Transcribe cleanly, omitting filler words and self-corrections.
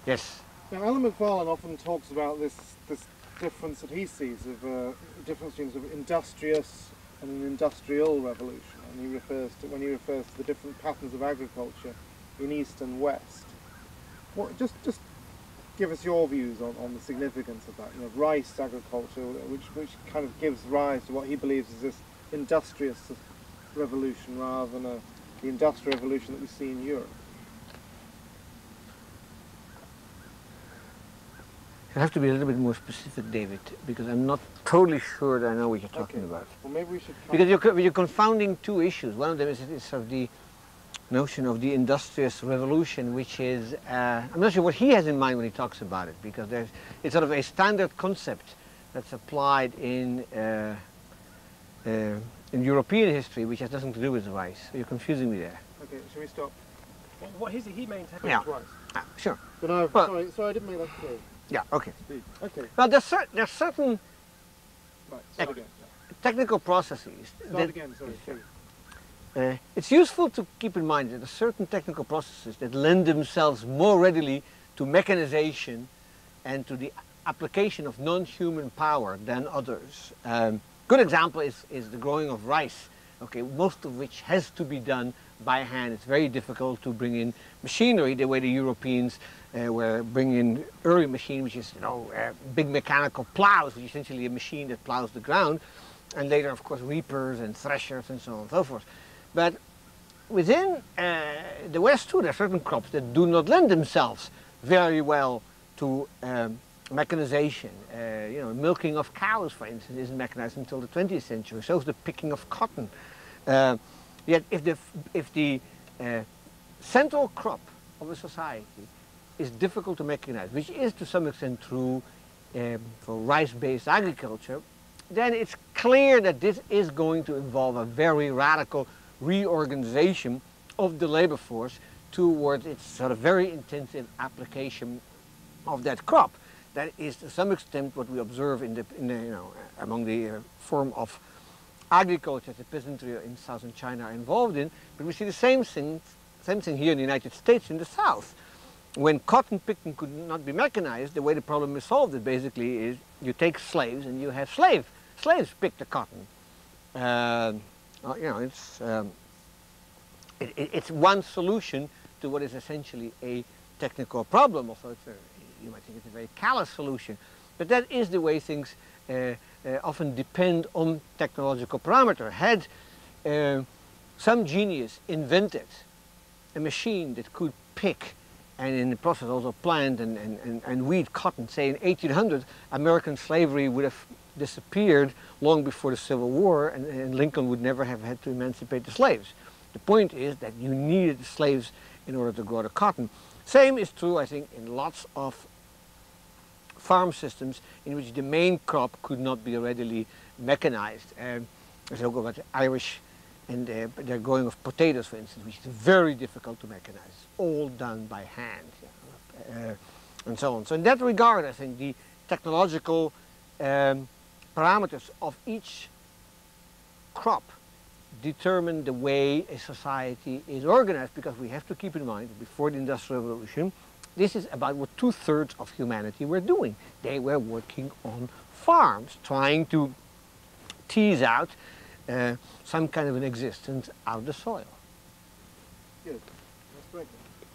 Yes. Now, Alan McFarlane often talks about this difference that he sees of difference between sort of industrious and an industrial revolution, and he refers to the different patterns of agriculture in East and West. What just give us your views on the significance of that. You know, rice agriculture, which kind of gives rise to what he believes is this industrious revolution rather than the industrial revolution that we see in Europe. You have to be a little bit more specific, David, because I'm not totally sure that I know what you're talking about. Well, maybe we should... Because you're confounding two issues. One of them is sort of the notion of the industrious revolution, which is, I'm not sure what he has in mind when he talks about it, because it's sort of a standard concept that's applied in European history, which has nothing to do with rice. So you're confusing me there. Okay, shall we stop? What is it he maintains? Yeah. Rice. Sure. But no, Well, sorry, I didn't make that clear. Yeah, okay. Okay. Now, there's certain Right, start again. technical processes. Start again, sorry. It's useful to keep in mind that there are certain technical processes that lend themselves more readily to mechanization and to the application of non-human power than others. Good example is the growing of rice, okay, most of which has to be done by hand. It's very difficult to bring in machinery the way the Europeans were bringing in early machine, which is, big mechanical plows, which is essentially a machine that plows the ground, and later, of course, reapers and threshers and so on and so forth. But within the West too, there are certain crops that do not lend themselves very well to mechanization. Milking of cows, for instance, isn't mechanized until the 20th century. So is the picking of cotton. Yet, if the central crop of a society is difficult to mechanize, which is to some extent true for rice-based agriculture, then it's clear that this is going to involve a very radical reorganization of the labor force towards its sort of very intensive application of that crop. That is to some extent what we observe among the form of agriculture that the peasantry in southern China are involved in, but we see the same thing here in the United States in the South. When cotton picking could not be mechanized, the way the problem is solved is basically is you take slaves and you have slaves pick the cotton. It's one solution to what is essentially a technical problem. Also, you might think it's a very callous solution, but that is the way things often depend on technological parameter. Had some genius invented a machine that could pick and in the process also plant and weed cotton, say in 1800, American slavery would have disappeared long before the Civil War, and Lincoln would never have had to emancipate the slaves. The point is that you needed the slaves in order to grow the cotton. Same is true, I think, in lots of farm systems in which the main crop could not be readily mechanized. There's talk about the Irish and their growing of potatoes, for instance, which is very difficult to mechanize, all done by hand, and so on. So in that regard, I think the technological parameters of each crop determine the way a society is organized, because we have to keep in mind that before the Industrial Revolution, this is about what 2/3 of humanity were doing. They were working on farms, trying to tease out some kind of an existence out of the soil. Good. Let's break it.